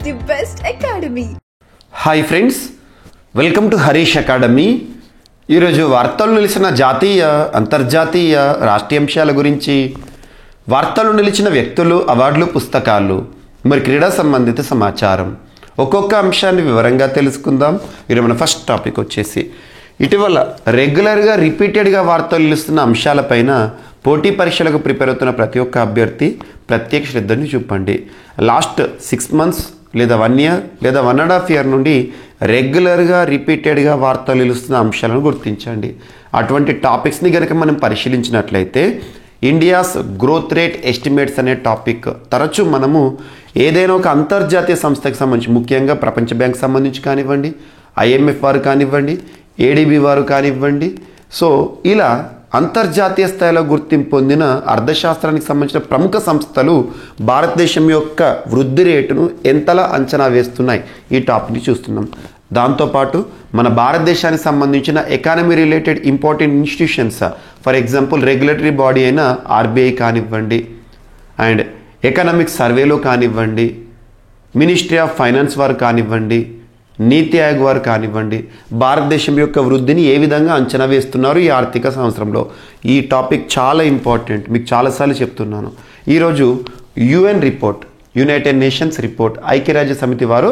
the best academy. Hi friends, welcome to Harish academy. ఈరోజు వార్తలు నిలిచిన జాతీయ అంతర్జాతీయ రాష్ట్రీయ అంశాల గురించి, వార్తలు నిలిచిన వ్యక్తులు, అవార్డులు, పుస్తకాలు, మరి క్రీడా సంబంధిత సమాచారం, ఒక్కొక్క అంశాన్ని వివరంగా తెలుసుకుందాం. ఈరోజు మన ఫస్ట్ టాపిక్ వచ్చేసి ఇటీవల రెగ్యులర్గా రిపీటెడ్గా వార్తలు నిలుస్తున్న అంశాలపైన పోటీ పరీక్షలకు ప్రిపేర్ అవుతున్న ప్రతి ఒక్క అభ్యర్థి ప్రత్యేక శ్రద్ధని చూపండి. లాస్ట్ 6 months లేదా 1 year లేదా 1.5 year నుండి రెగ్యులర్గా రిపీటెడ్గా వార్తలు నిలుస్తున్న అంశాలను గుర్తించండి. అటువంటి టాపిక్స్ని కనుక మనం పరిశీలించినట్లయితే ఇండియాస్ గ్రోత్ రేట్ ఎస్టిమేట్స్ అనే టాపిక్ తరచూ మనము ఏదైనా ఒక అంతర్జాతీయ సంస్థకి సంబంధించి, ముఖ్యంగా ప్రపంచ బ్యాంక్ సంబంధించి కానివ్వండి, IMF వారు కానివ్వండి, ADB వారు కానివ్వండి, సో ఇలా అంతర్జాతీయ స్థాయిలో గుర్తింపు పొందిన అర్థశాస్త్రానికి సంబంధించిన ప్రముఖ సంస్థలు భారతదేశం యొక్క వృద్ధి రేటును ఎంతలా అంచనా వేస్తున్నాయి, ఈ టాపిక్ని చూస్తున్నాం. దాంతోపాటు మన భారతదేశానికి సంబంధించిన economy related important institutions, for example regulatory body అయిన RBI కానివ్వండి, అండ్ ఎకనామిక్ సర్వేలో కానివ్వండి, మినిస్ట్రీ ఆఫ్ ఫైనాన్స్ వారు కానివ్వండి, నీతి ఆయోగ్ వారు కానివ్వండి, భారతదేశం యొక్క వృద్ధిని ఏ విధంగా అంచనా వేస్తున్నారు ఈ ఆర్థిక సంవత్సరంలో, ఈ టాపిక్ చాలా ఇంపార్టెంట్. మీకు చాలాసార్లు చెప్తున్నాను. ఈరోజు UN report, United nations report, ఐక్యరాజ్య సమితి వారు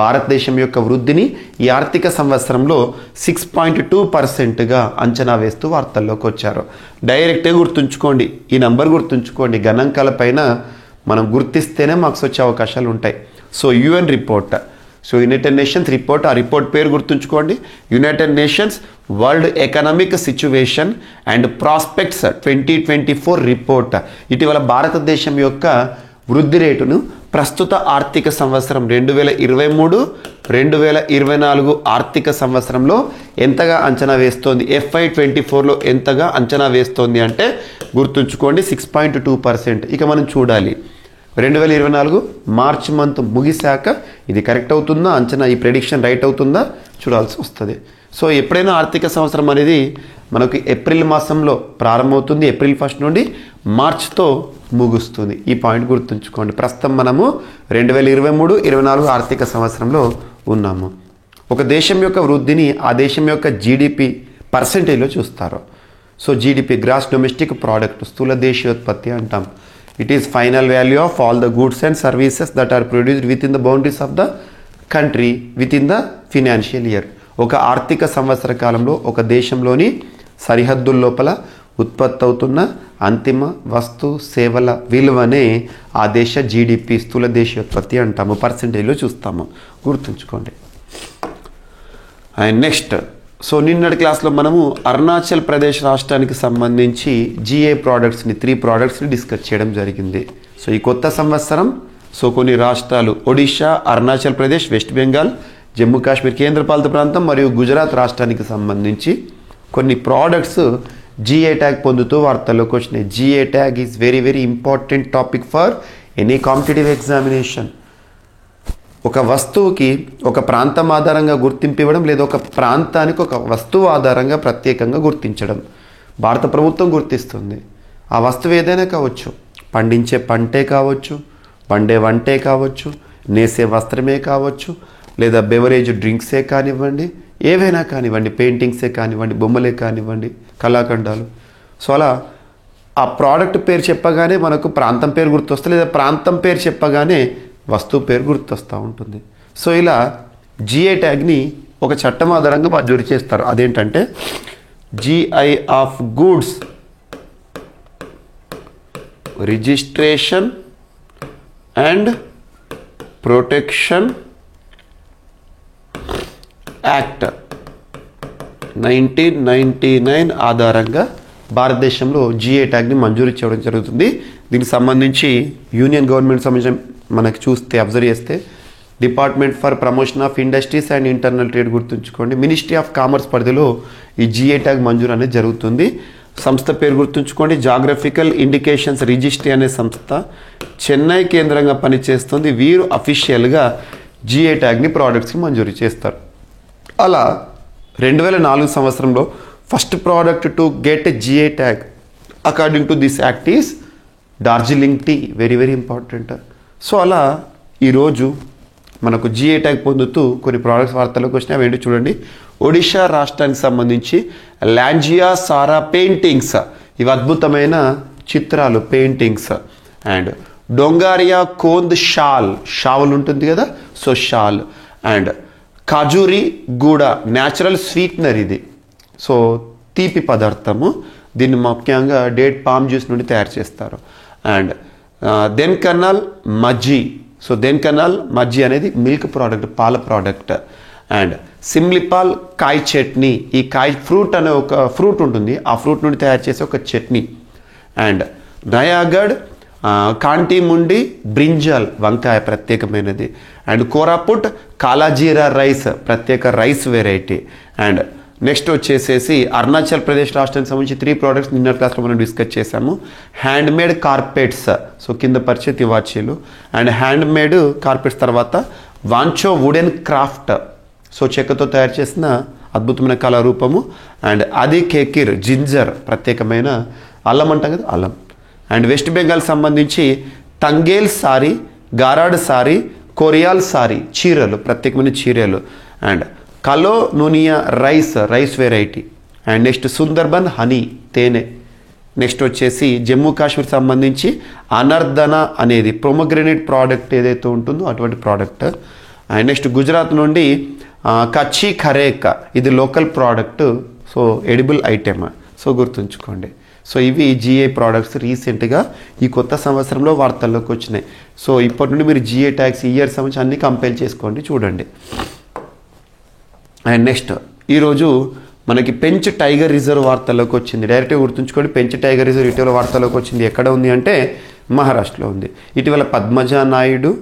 భారతదేశం యొక్క వృద్ధిని ఈ ఆర్థిక సంవత్సరంలో 6.2%గా అంచనా వేస్తూ వార్తల్లోకి వచ్చారు. డైరెక్ట్గా గుర్తుంచుకోండి, ఈ నంబర్ గుర్తుంచుకోండి. గణాంకాల పైన మనం గుర్తిస్తేనే మార్క్స్ వచ్చే అవకాశాలు ఉంటాయి. So UN report, so United nations report, ఆ రిపోర్ట్ పేరు గుర్తుంచుకోండి. United nations world economic situation and prospects 2024 report ఇటీవల భారతదేశం యొక్క వృద్ధి రేటును ప్రస్తుత ఆర్థిక సంవత్సరం 2023-2024 ఆర్థిక సంవత్సరంలో ఎంతగా అంచనా వేస్తోంది, FY24లో ఎంతగా అంచనా వేస్తోంది అంటే గుర్తుంచుకోండి 6.2%. ఇక మనం చూడాలి 2024 మార్చ్ మంత్ ముగిశాక ఇది కరెక్ట్ అవుతుందా, అంచనా ఈ ప్రెడిక్షన్ రైట్ అవుతుందా చూడాల్సి వస్తుంది. సో ఎప్పుడైనా ఆర్థిక సంవత్సరం అనేది మనకి ఏప్రిల్ మాసంలో ప్రారంభమవుతుంది, April 1st నుండి మార్చ్తో ముగుస్తుంది. ఈ పాయింట్ గుర్తుంచుకోండి. ప్రస్తుతం మనము 2023-24 ఆర్థిక సంవత్సరంలో ఉన్నాము. ఒక దేశం యొక్క వృద్ధిని ఆ దేశం యొక్క GDP పర్సెంటేజ్లో చూస్తారు. So GDP, gross domestic product, స్థూల దేశీయోత్పత్తి అంటాం. It is final value of all the goods and services that are produced within the boundaries of the country within the financial year. ఒక ఆర్థిక సంవత్సర కాలంలో ఒక దేశంలోని సరిహద్దుల లోపల ఉత్పత్తి అవుతున్న అంతిమ వస్తు సేవల విలువనే ఆ దేశ GDP, స్థూల దేశీయోత్పత్తి అంటాము. పర్సెంటేజ్లో చూస్తాము, గుర్తుంచుకోండి. అండ్ నెక్స్ట్, సో నిన్నటి క్లాస్లో మనము అరుణాచల్ ప్రదేశ్ రాష్ట్రానికి సంబంధించి GI ప్రోడక్ట్స్ని 3 ప్రోడక్ట్స్ని డిస్కస్ చేయడం జరిగింది. సో ఈ కొత్త సంవత్సరం సో కొన్ని రాష్ట్రాలు ఒడిషా, అరుణాచల్ ప్రదేశ్, వెస్ట్ బెంగాల్, జమ్మూ కాశ్మీర్ కేంద్రపాలిత ప్రాంతం మరియు గుజరాత్ రాష్ట్రానికి సంబంధించి కొన్ని ప్రోడక్ట్స్ GI ట్యాగ్ పొందుతూ వార్తల్లోకి వచ్చినాయి. GI tag is very very important topic for any competitive examination. ఒక వస్తువుకి ఒక ప్రాంతం ఆధారంగా గుర్తింపు ఇవ్వడం, లేదా ఒక ప్రాంతానికి ఒక వస్తువు ఆధారంగా ప్రత్యేకంగా గుర్తించడం భారత ప్రభుత్వం గుర్తిస్తుంది. ఆ వస్తువు ఏదైనా కావచ్చు, పండించే పంటే కావచ్చు, వండే వంటే కావచ్చు, నేసే వస్త్రమే కావచ్చు, లేదా బెవరేజ్ డ్రింక్సే కానివ్వండి, ఏవైనా కానివ్వండి, పెయింటింగ్సే కానివ్వండి, బొమ్మలే కానివ్వండి, కళాఖండాలు. సో అలా ఆ ప్రోడక్ట్ పేరు చెప్పగానే మనకు ప్రాంతం పేరు గుర్తొస్తుంది, లేదా ప్రాంతం పేరు చెప్పగానే వస్తువు పేరు గుర్తొస్తూ ఉంటుంది. సో ఇలా GI ట్యాగ్ని ఒక చట్టం ఆధారంగా మంజూరు చేస్తారు. అదేంటంటే GI of goods registration and protection act 1999 ఆధారంగా భారతదేశంలో GI ట్యాగ్ని మంజూరు చేయడం జరుగుతుంది. దీనికి సంబంధించి యూనియన్ గవర్నమెంట్ సంబంధించిన మనకి చూస్తే, అబ్జర్వ్ చేస్తే department for promotion of industries and internal trade గుర్తుంచుకోండి, మినిస్ట్రీ ఆఫ్ కామర్స్ పరిధిలో ఈ GI ట్యాగ్ మంజూరు అనేది జరుగుతుంది. సంస్థ పేరు గుర్తుంచుకోండి, జాగ్రఫికల్ ఇండికేషన్స్ రిజిస్ట్రీ అనే సంస్థ చెన్నై కేంద్రంగా పనిచేస్తుంది. వీరు అఫీషియల్గా GI ట్యాగ్ని ప్రోడక్ట్స్కి మంజూరు చేస్తారు. అలా 2004 సంవత్సరంలో first product to get GI tag according to this act is Darjeeling tea. Very very important. So అలా ఈరోజు మనకు జిఐ ట్యాగ్ పొందుతూ కొన్ని ప్రోడక్ట్స్ వార్తల్లోకి వచ్చినాయి. అవేంటి చూడండి. ఒడిషా రాష్ట్రానికి సంబంధించి లాంజియా సారా పెయింటింగ్స్, ఇవి అద్భుతమైన చిత్రాలు, పెయింటింగ్స్. అండ్ డొంగారియా కోంద్ షాల్ ఉంటుంది కదా, సో షాల్. అండ్ ఖజూరి గూడ న్యాచురల్ స్వీట్నర్, ఇది సో తీపి పదార్థము, దీన్ని ముఖ్యంగా డేట్ పామ్ జ్యూస్ నుండి తయారు చేస్తారు. అండ్ దెన్కనాల్ మజ్జి, సో దెన్కనాల్ మజ్జి అనేది మిల్క్ ప్రోడక్ట్, పాల ప్రోడక్ట్. అండ్ సిమ్లిపాల్ కాయ్ చట్నీ, ఈ కాయ్ ఫ్రూట్ అనే ఒక ఫ్రూట్ ఉంటుంది, ఆ ఫ్రూట్ నుండి తయారు చేసే ఒక చట్నీ. అండ్ నయాగఢ్ కాంటిముండి బ్రింజాల్, వంకాయ ప్రత్యేకమైనది. అండ్ కోరాపుట్ కాలాజీరా రైస్, ప్రత్యేక రైస్ వెరైటీ. అండ్ నెక్స్ట్ వచ్చేసేసి అరుణాచల్ ప్రదేశ్ రాష్ట్రానికి సంబంధించి 3 ప్రోడక్ట్స్ నిన్న క్లాస్లో మనం డిస్కస్ చేసాము. హ్యాండ్మేడ్ కార్పెట్స్, సో కింద పరిచే తివాచీలు. అండ్ హ్యాండ్మేడ్ కార్పెట్స్ తర్వాత వాంచో వుడెన్ క్రాఫ్ట్, సో చెక్కతో తయారు చేసిన అద్భుతమైన కళారూపము. అండ్ అది కేకిర్ జింజర్, ప్రత్యేకమైన అల్లం అంటాం కదా, అల్లం. అండ్ వెస్ట్ బెంగాల్ సంబంధించి తంగేల్ సారీ, గారాడ్ సారీ, కొరియాల్ సారీ, చీరలు, ప్రత్యేకమైన చీరలు. And Kalonunia rice variety. And next Sundarban honey, తేనె. నెక్స్ట్ వచ్చేసి జమ్మూ కాశ్మీర్ సంబంధించి అనర్ధన అనేది ప్రొమోగ్రెనేట్ ప్రోడక్ట్ ఏదైతే ఉంటుందో అటువంటి ప్రోడక్ట్. అండ్ నెక్స్ట్ గుజరాత్ నుండి కచ్చి ఖరేక, ఇది local product, so edible item, so గుర్తుంచుకోండి. సో ఇవి జిఐ ప్రోడక్ట్స్ రీసెంట్గా ఈ కొత్త సంవత్సరంలో వార్తల్లోకి వచ్చినాయి. సో ఇప్పటి నుండి మీరు జిఐ ట్యాగ్స్ ఇయర్ సంబంధించి అన్నీ కంపేర్ చేసుకోండి, చూడండి. అండ్ నెక్స్ట్ ఈరోజు మనకి పెంచ్ టైగర్ రిజర్వ్ వార్తల్లోకి వచ్చింది. డైరెక్ట్గా గుర్తుంచుకోండి, పెంచ్ టైగర్ రిజర్వ్ ఇటీవల వార్తల్లోకి వచ్చింది. ఎక్కడ ఉంది అంటే మహారాష్ట్రలో ఉంది. ఇటీవల Padmaja Naidu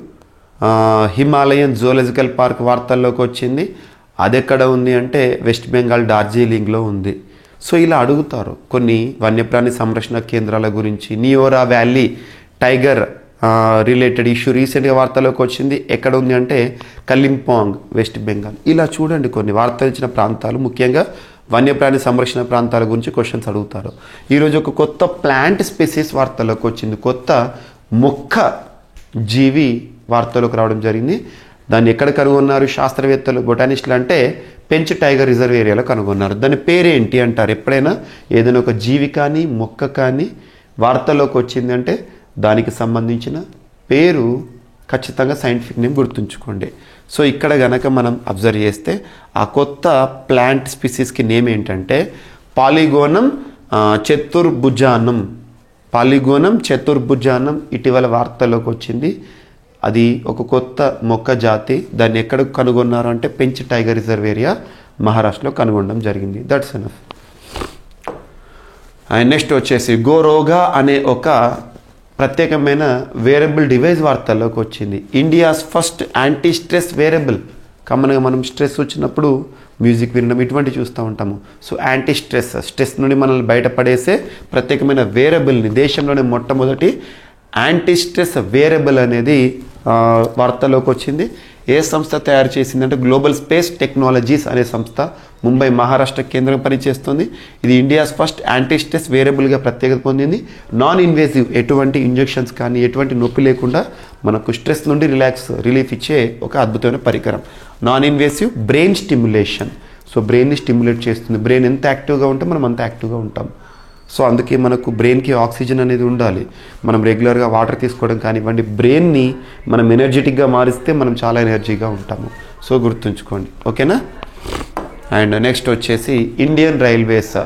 Himalayan zoological park వార్తల్లోకి వచ్చింది. అది ఎక్కడ ఉంది అంటే వెస్ట్ బెంగాల్ డార్జిలింగ్లో ఉంది. సో ఇలా అడుగుతారు కొన్ని వన్యప్రాణి సంరక్షణ కేంద్రాల గురించి. Neora valley tiger related issue రీసెంట్గా వార్తల్లోకి వచ్చింది. ఎక్కడ ఉంది అంటే కలింపాంగ్, వెస్ట్ బెంగాల్. ఇలా చూడండి కొన్ని వార్తలు ఇచ్చిన ప్రాంతాలు, ముఖ్యంగా వన్యప్రాణి సంరక్షణ ప్రాంతాల గురించి క్వశ్చన్స్ అడుగుతారు. ఈరోజు ఒక కొత్త ప్లాంట్ స్పెసీస్ వార్తల్లోకి వచ్చింది, కొత్త మొక్క జీవి వార్తలోకి రావడం జరిగింది. దాన్ని ఎక్కడ కనుగొన్నారు శాస్త్రవేత్తలు, బొటానిస్టులు అంటే పెంచ్ టైగర్ రిజర్వ్ ఏరియాలో కనుగొన్నారు. దాని పేరేంటి అంటారు. ఎప్పుడైనా ఏదైనా ఒక జీవి కానీ మొక్క కానీ వార్తల్లోకి వచ్చింది అంటే దానికి సంబంధించిన పేరు ఖచ్చితంగా సైంటిఫిక్ నేమ్ గుర్తుంచుకోండి. సో ఇక్కడ గనక మనం అబ్జర్వ్ చేస్తే ఆ కొత్త ప్లాంట్ స్పీసీస్కి నేమ్ ఏంటంటే పాలిగోనం చతుర్భుజానం, ఇటీవల వార్తల్లోకి వచ్చింది. అది ఒక కొత్త మొక్క జాతి. దాన్ని ఎక్కడ కనుగొన్నారు అంటే పెంచ్ టైగర్ రిజర్వ్ ఏరియా మహారాష్ట్రలో కనుగొనడం జరిగింది. That's enough. అండ్ నెక్స్ట్ వచ్చేసి గోరోగా అనే ఒక ప్రత్యేకమైన వేరబుల్ డివైస్ వార్తల్లోకి వచ్చింది. India's first anti stress wearable. కామన్గా మనం స్ట్రెస్ వచ్చినప్పుడు మ్యూజిక్ వినడం ఇటువంటి చూస్తూ ఉంటాము. సో యాంటీ స్ట్రెస్ నుండి మనల్ని బయటపడేసే ప్రత్యేకమైన వేరబుల్ని, దేశంలోనే మొట్టమొదటి యాంటీ స్ట్రెస్ వేరబుల్ అనేది వార్తల్లోకి వచ్చింది. ఏ సంస్థ తయారు చేసిందంటే గ్లోబల్ స్పేస్ టెక్నాలజీస్ అనే సంస్థ ముంబై మహారాష్ట్ర కేంద్రం పనిచేస్తుంది. ఇది ఇండియాస్ ఫస్ట్ యాంటీ స్ట్రెస్ వేరబుల్గా ప్రత్యేకత పొందింది. నాన్ ఇన్వేసివ్, ఎటువంటి ఇంజెక్షన్స్ కానీ ఎటువంటి నొప్పి లేకుండా మనకు స్ట్రెస్ నుండి రిలీఫ్ ఇచ్చే ఒక అద్భుతమైన పరికరం. Non invasive brain stimulation, so బ్రెయిన్ని స్టిమ్యులేట్ చేస్తుంది. బ్రెయిన్ ఎంత యాక్టివ్గా ఉంటే మనం అంత యాక్టివ్గా ఉంటాం. సో అందుకే మనకు బ్రెయిన్కి ఆక్సిజన్ అనేది ఉండాలి. మనం రెగ్యులర్గా వాటర్ తీసుకోవడం కానివ్వండి, బ్రెయిన్ని మనం ఎనర్జెటిక్గా మారిస్తే మనం చాలా ఎనర్జీగా ఉంటాము. సో గుర్తుంచుకోండి, ఓకేనా. అండ్ నెక్స్ట్ వచ్చేసి Indian Railways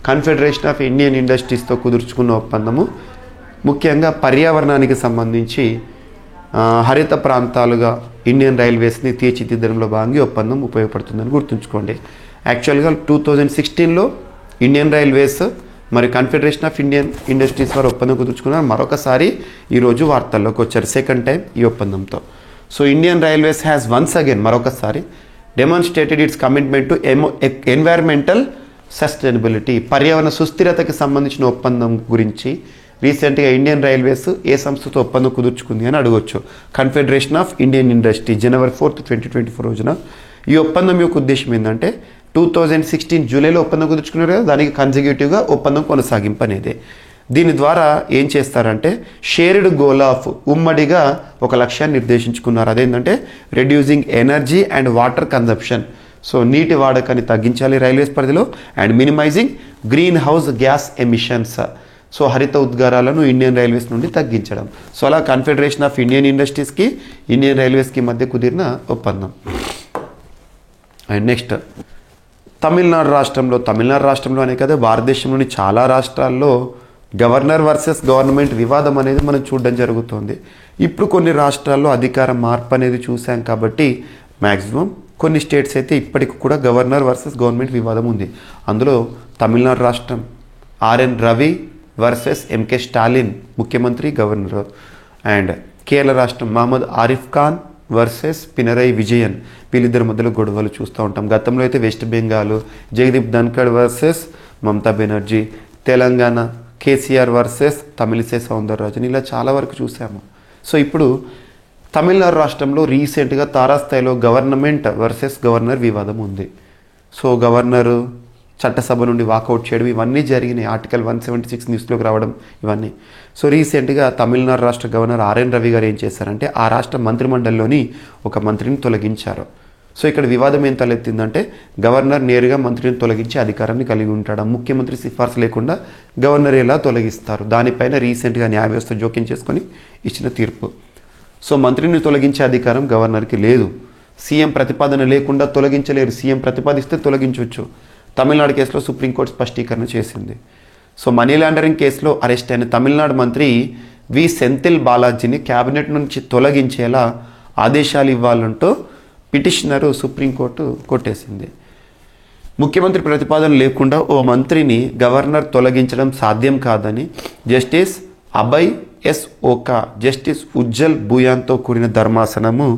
Confederation of Indian ఇండస్ట్రీస్తో కుదుర్చుకున్న ఒప్పందము ముఖ్యంగా పర్యావరణానికి సంబంధించి హరిత ప్రాంతాలుగా ఇండియన్ రైల్వేస్ని తీర్చిదిద్దడంలో భాగంగా ఒప్పందం ఉపయోగపడుతుందని గుర్తుంచుకోండి. యాక్చువల్గా 2016లో ఇండియన్ రైల్వేస్ మరి కన్ఫెడరేషన్ ఆఫ్ ఇండియన్ ఇండస్ట్రీస్ వారు ఒప్పందం కుదుర్చుకున్నారు. మరొకసారి ఈరోజు వార్తల్లోకి వచ్చారు, సెకండ్ టైం ఈ ఒప్పందంతో. So Indian Railways has once again మరొకసారి demonstrated its commitment to environmental sustainability, పర్యావరణ సుస్థిరతకి సంబంధించిన ఒప్పందం గురించి రీసెంట్గా ఇండియన్ రైల్వేస్ ఏ సంస్థతో ఒప్పందం కుదుర్చుకుంది అని అడగొచ్చు. Confederation of Indian industry January 4th, 2024 రోజున. ఈ ఒప్పందం యొక్క ఉద్దేశం ఏంటంటే 2016 జూలైలో ఒప్పందం కుదుర్చుకున్నారు కదా, దానికి కన్సిక్యూటివ్గా ఒప్పందం కొనసాగింపు అనేది. దీని ద్వారా ఏం చేస్తారంటే షేర్డ్ గోల్ ఆఫ్ ఉమ్మడిగా ఒక లక్ష్యాన్ని నిర్దేశించుకున్నారు. అదేంటంటే reducing energy and water consumption. So నీటి వాడకాన్ని తగ్గించాలి రైల్వేస్ పరిధిలో, and minimising green house gas emissions. So హరిత ఉద్గారాలను ఇండియన్ రైల్వేస్ నుండి తగ్గించడం. సో అలా కన్ఫెడరేషన్ ఆఫ్ ఇండియన్ ఇండస్ట్రీస్కి ఇండియన్ రైల్వేస్కి మధ్య కుదిరిన ఒప్పందం. అండ్ నెక్స్ట్ తమిళనాడు రాష్ట్రంలో అనే కదా భారతదేశంలోని చాలా రాష్ట్రాల్లో గవర్నర్ వర్సెస్ గవర్నమెంట్ వివాదం అనేది మనం చూడడం జరుగుతుంది. ఇప్పుడు కొన్ని రాష్ట్రాల్లో అధికార మార్పు అనేది చూసాం కాబట్టి మ్యాక్సిమం కొన్ని స్టేట్స్ అయితే ఇప్పటికి కూడా గవర్నర్ వర్సెస్ గవర్నమెంట్ వివాదం ఉంది. అందులో తమిళనాడు రాష్ట్రం ఆర్ఎన్ రవి వర్సెస్ ఎంకే స్టాలిన్ ముఖ్యమంత్రి గవర్నర్, అండ్ కేరళ రాష్ట్రం మహమ్మద్ ఆరిఫ్ ఖాన్ వర్సెస్ పినరయి విజయన్, వీళ్ళిద్దరి మధ్యలో గొడవలు చూస్తూ ఉంటాం. గతంలో అయితే వెస్ట్ బెంగాల్ జగదీప్ ధన్కడ్ వర్సెస్ మమతా బెనర్జీ, తెలంగాణ కేసీఆర్ వర్సెస్ తమిళిసై సౌందరరాజన్, ఇలా చాలా వరకు చూసాము. సో ఇప్పుడు తమిళనాడు రాష్ట్రంలో రీసెంట్గా తారాస్థాయిలో గవర్నమెంట్ వర్సెస్ గవర్నర్ వివాదం ఉంది. సో గవర్నరు చట్టసభ నుండి వాకౌట్ చేయడం ఇవన్నీ జరిగినాయి. ఆర్టికల్ 176 న్యూస్లోకి రావడం ఇవన్నీ. సో రీసెంట్గా తమిళనాడు రాష్ట్ర గవర్నర్ ఆర్ఎన్ రవి గారు ఏం చేశారంటే ఆ రాష్ట్ర మంత్రిమండలిలోని ఒక మంత్రిని తొలగించారు. సో ఇక్కడ వివాదం ఏం తలెత్తిందంటే గవర్నర్ నేరుగా మంత్రిని తొలగించే అధికారాన్ని కలిగి ఉంటాడు. ముఖ్యమంత్రి సిఫార్సు లేకుండా గవర్నర్ ఎలా తొలగిస్తారు, దానిపైన రీసెంట్గా న్యాయ వ్యవస్థ జోక్యం చేసుకొని ఇచ్చిన తీర్పు. సో మంత్రిని తొలగించే అధికారం గవర్నర్కి లేదు. సీఎం ప్రతిపాదన లేకుండా తొలగించలేరు. సీఎం ప్రతిపాదిస్తే తొలగించవచ్చు. తమిళనాడు కేసులో సుప్రీంకోర్టు స్పష్టీకరణ చేసింది. సో మనీ లాండరింగ్ కేసులో అరెస్ట్ అయిన తమిళనాడు మంత్రి వి సెంథిల్ బాలాజీని క్యాబినెట్ నుంచి తొలగించేలా ఆదేశాలు ఇవ్వాలంటూ పిటిషనరు సుప్రీంకోర్టు కొట్టేసింది. ముఖ్యమంత్రి ప్రతిపాదన లేకుండా ఓ మంత్రిని గవర్నర్ తొలగించడం సాధ్యం కాదని justice Abhay S Oka, justice Ujjal భూయాన్తో కూడిన ధర్మాసనము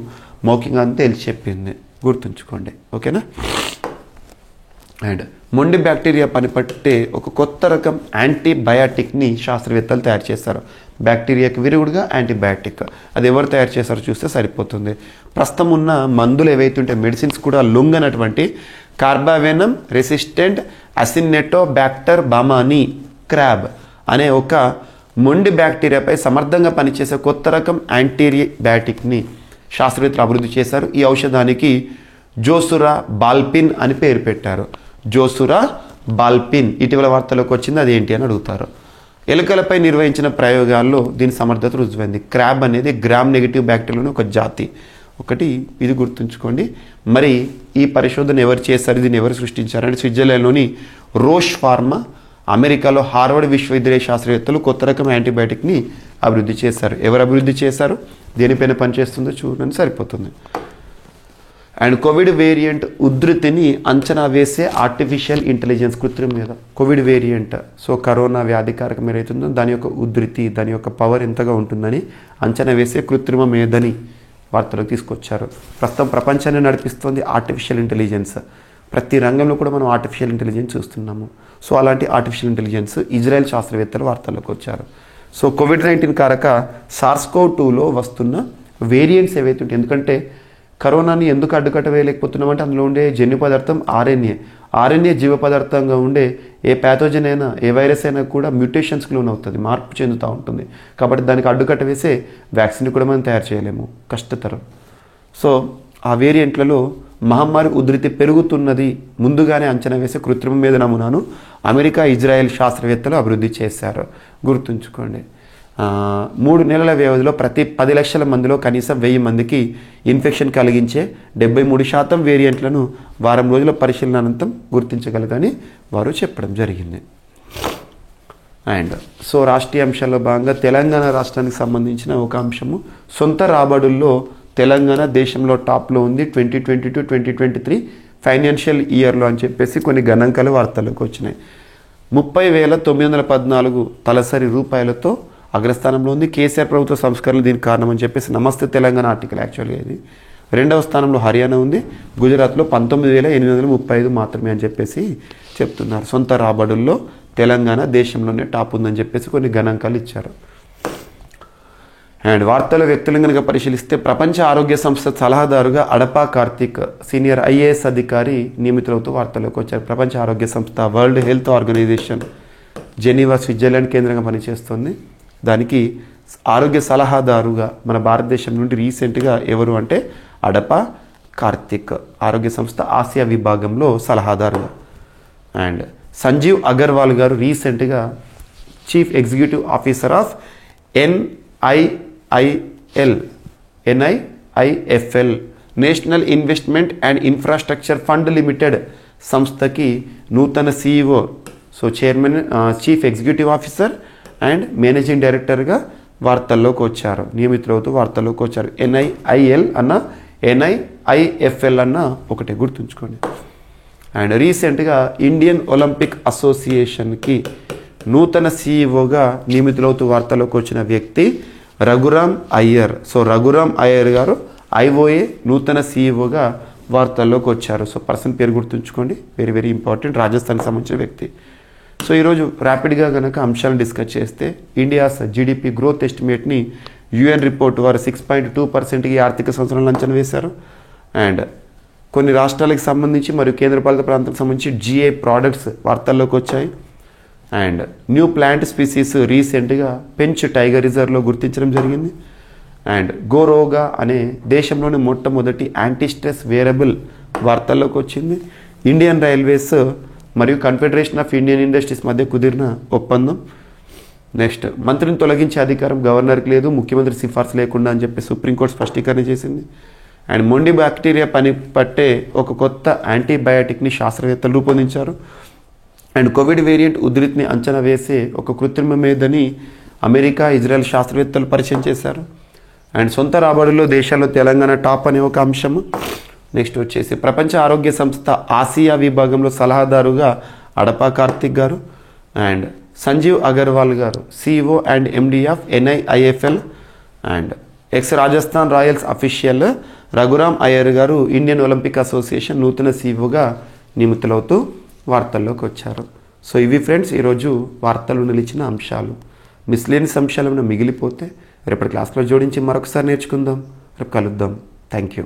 మౌఖికంగా తేల్చి చెప్పింది. గుర్తుంచుకోండి, ఓకేనా. అండ్ మొండి బ్యాక్టీరియా పనిపట్టే ఒక కొత్త రకం యాంటీబయాటిక్ని శాస్త్రవేత్తలు తయారు చేస్తారు. బ్యాక్టీరియాకి విరుగుడుగా యాంటీబయాటిక్. అది ఎవరు తయారు చేస్తారో చూస్తే సరిపోతుంది. ప్రస్తుతం ఉన్న మందులు ఏవైతే ఉంటే మెడిసిన్స్ కూడా లొంగనటువంటి కార్బావెనమ్ రెసిస్టెంట్ అసినెటోబ్యాక్టర్ బామాని క్రాబ్ అనే ఒక మొండి బ్యాక్టీరియాపై సమర్థంగా పనిచేసే కొత్త రకం యాంటీబయాటిక్ని శాస్త్రవేత్తలు అభివృద్ధి చేశారు. ఈ ఔషధానికి జోసురా బాల్పిన్ అని పేరు పెట్టారు. జోసురా బాల్పిన్ ఇటీవల వార్తలోకి వచ్చింది. అదేంటి అని అడుగుతారు. ఎలుకలపై నిర్వహించిన ప్రయోగాల్లో దీని సమర్థత రుజువైంది. క్రాబ్ అనేది గ్రామ్ నెగిటివ్ బ్యాక్టీరియాలోని ఒక జాతి. ఒకటి ఇది గుర్తుంచుకోండి. మరి ఈ పరిశోధన ఎవరు చేశారు, దీన్ని ఎవరు సృష్టించారంటే స్విట్జర్లాండ్లోని రోష్ ఫార్మా, అమెరికాలో హార్వర్డ్ విశ్వవిద్యాలయ శాస్త్రవేత్తలు కొత్త రకం యాంటీబయాటిక్ని అభివృద్ధి చేశారు. ఎవరు అభివృద్ధి చేశారు, దేనిపైన పనిచేస్తుందో చూడండి సరిపోతుంది. అండ్ కోవిడ్ వేరియంట్ ఉధృతిని అంచనా వేసే ఆర్టిఫిషియల్ ఇంటెలిజెన్స్ కృత్రిమ మీద. కోవిడ్ వేరియంట్, సో కరోనా వ్యాధికారకం ఏదైతుందో దాని యొక్క ఉధృతి, దాని యొక్క పవర్ ఎంతగా ఉంటుందని అంచనా వేసే కృత్రిమ మేధని వార్తలోకి తీసుకొచ్చారు. ప్రస్తుతం ప్రపంచాన్ని నడిపిస్తుంది ఆర్టిఫిషియల్ ఇంటెలిజెన్స్. ప్రతి రంగంలో కూడా మనం ఆర్టిఫిషియల్ ఇంటెలిజెన్స్ చూస్తున్నాము. సో అలాంటి ఆర్టిఫిషియల్ ఇంటెలిజెన్స్ ఇజ్రాయెల్ శాస్త్రవేత్తలు వార్తల్లోకి వచ్చారు. సో కోవిడ్-19 కారక SARS-CoV-2లో వస్తున్న వేరియంట్స్ ఏవైతే ఉంటాయి, ఎందుకంటే కరోనాని ఎందుకు అడ్డుకట్ట వేయలేకపోతున్నామంటే అందులో ఉండే జన్యు పదార్థం ఆర్ఎన్ఏ జీవ పదార్థంగా ఉండే ఏ ప్యాథోజన్ అయినా ఏ వైరస్ అయినా కూడా మ్యూటేషన్స్కి లోనవుతుంది, మార్పు చెందుతూ ఉంటుంది. కాబట్టి దానికి అడ్డుకట్ట వేసే వ్యాక్సిన్ కూడా మనం తయారు చేయలేము, కష్టతరం. సో ఆ వేరియంట్లలో మహమ్మారి ఉధృతి పెరుగుతున్నది ముందుగానే అంచనా వేసే కృత్రిమ మీద నమూనాను అమెరికా, ఇజ్రాయెల్ శాస్త్రవేత్తలు అభివృద్ధి చేశారు. గుర్తుంచుకోండి. 3 నెలల వ్యవధిలో ప్రతి 10 లక్షల మందిలో కనీసం 1000 మందికి ఇన్ఫెక్షన్ కలిగించే 73% వేరియంట్లను వారం రోజుల పరిశీలన అనంతరం గుర్తించగలదని వారు చెప్పడం జరిగింది. అండ్ సో రాష్ట్రీయ అంశాల్లో భాగంగా తెలంగాణ రాష్ట్రానికి సంబంధించిన ఒక అంశము, సొంత రాబడుల్లో తెలంగాణ దేశంలో టాప్లో ఉంది 2022-2023 ఫైనాన్షియల్ ఇయర్లో అని చెప్పేసి కొన్ని గణాంకాలు వార్తల్లోకి వచ్చినాయి. 30,914 తలసరి రూపాయలతో అగ్రస్థానంలో ఉంది. కేసీఆర్ ప్రభుత్వ సంస్కరణలు దీనికి కారణం అని చెప్పేసి నమస్తే తెలంగాణ ఆర్టికల్ యాక్చువల్గా ఇది. 2వ స్థానంలో హర్యానా ఉంది. గుజరాత్లో 19,835 మాత్రమే అని చెప్పేసి చెప్తున్నారు. సొంత రాబడుల్లో తెలంగాణ దేశంలోనే టాప్ ఉందని చెప్పేసి కొన్ని గణాంకాలు ఇచ్చారు. అండ్ వార్తల వ్యక్తులను కనుక పరిశీలిస్తే ప్రపంచ ఆరోగ్య సంస్థ సలహాదారుగా అడపా కార్తిక్ సీనియర్ IAS అధికారి నియమితులవుతూ వార్తల్లోకి వచ్చారు. ప్రపంచ ఆరోగ్య సంస్థ, World Health Organization Geneva Switzerland కేంద్రంగా పనిచేస్తుంది. దానికి ఆరోగ్య సలహాదారుగా మన భారతదేశం నుండి రీసెంట్గా ఎవరు అంటే అడప కార్తిక్, ఆరోగ్య సంస్థ ఆసియా విభాగంలో సలహాదారుగా. అండ్ సంజీవ్ అగర్వాల్ గారు రీసెంట్గా chief executive officer of NIIFL national investment and infrastructure fund limited సంస్థకి నూతన CEO, so chairman, chief executive officer and managing డైరెక్టర్గా వార్తల్లోకి వచ్చారు, నియమితులవుతూ వార్తల్లోకి వచ్చారు. NIIL అన్న NIIFL అన్న ఒకటే గుర్తుంచుకోండి. అండ్ రీసెంట్గా ఇండియన్ ఒలింపిక్ అసోసియేషన్కి నూతన CEOగా నియమితులవుతూ వార్తల్లోకి వచ్చిన వ్యక్తి రఘురామ్ అయ్యర్. సో రఘురామ్ అయ్యర్ గారు IOA నూతన CEOగా వార్తల్లోకి వచ్చారు. సో పర్సన్ పేరు గుర్తుంచుకోండి, వెరీ వెరీ ఇంపార్టెంట్, రాజస్థాన్కి సంబంధించిన వ్యక్తి. సో ఈరోజు ర్యాపిడ్గా కనుక అంశాలను డిస్కస్ చేస్తే ఇండియాస్ GDP గ్రోత్ ఎస్టిమేట్ని UN రిపోర్ట్ వారు 6.2%కి ఆర్థిక సంవత్సరంలో అంచనా వేశారు. అండ్ కొన్ని రాష్ట్రాలకు సంబంధించి మరియు కేంద్రపాలిత ప్రాంతాలకు సంబంధించి GI ప్రోడక్ట్స్ వార్తల్లోకి వచ్చాయి. అండ్ న్యూ ప్లాంట్ స్పీసీస్ రీసెంట్గా పెంచ్ టైగర్ రిజర్వ్లో గుర్తించడం జరిగింది. అండ్ గోరోగా అనే దేశంలోని మొట్టమొదటి యాంటీ స్ట్రెస్ వేరబుల్ వార్తల్లోకి వచ్చింది. ఇండియన్ రైల్వేస్ మరియు కన్ఫెడరేషన్ ఆఫ్ ఇండియన్ ఇండస్ట్రీస్ మధ్య కుదిరిన ఒప్పందం. నెక్స్ట్, మంత్రిని తొలగించే అధికారం గవర్నర్కి లేదు, ముఖ్యమంత్రి సిఫార్సు లేకుండా అని చెప్పి సుప్రీంకోర్టు స్పష్టీకరణ చేసింది. అండ్ మొండి బ్యాక్టీరియా పని పట్టే ఒక కొత్త యాంటీబయాటిక్ని శాస్త్రవేత్తలు రూపొందించారు. అండ్ కోవిడ్ వేరియంట్ ఉధృతిని అంచనా వేసే ఒక కృత్రిమ మేధని అమెరికా, ఇజ్రాయెల్ శాస్త్రవేత్తలు పరిచయం చేశారు. అండ్ సొంత రాబడుల్లో దేశాల్లో తెలంగాణ టాప్ అనే ఒక అంశము. నెక్స్ట్ వచ్చేసి ప్రపంచ ఆరోగ్య సంస్థ ఆసియా విభాగంలో సలహాదారుగా అడపా కార్తిక్ గారు. అండ్ సంజీవ్ అగర్వాల్ గారు CEO and MD of NIIFL. And Rajasthan Royals official Raghuram Iyer గారు ఇండియన్ ఒలింపిక్ అసోసియేషన్ నూతన CEOగా నియమితులవుతూ వార్తల్లోకి వచ్చారు. సో ఇవి ఫ్రెండ్స్ ఈరోజు వార్తలు నిలిచిన అంశాలు. మిస్లేనియస్ అంశాలు ఏమైనా మిగిలిపోతే రేపటి క్లాస్లో జోడించి మరొకసారి నేర్చుకుందాం. రేపు కలుద్దాం. Thank you.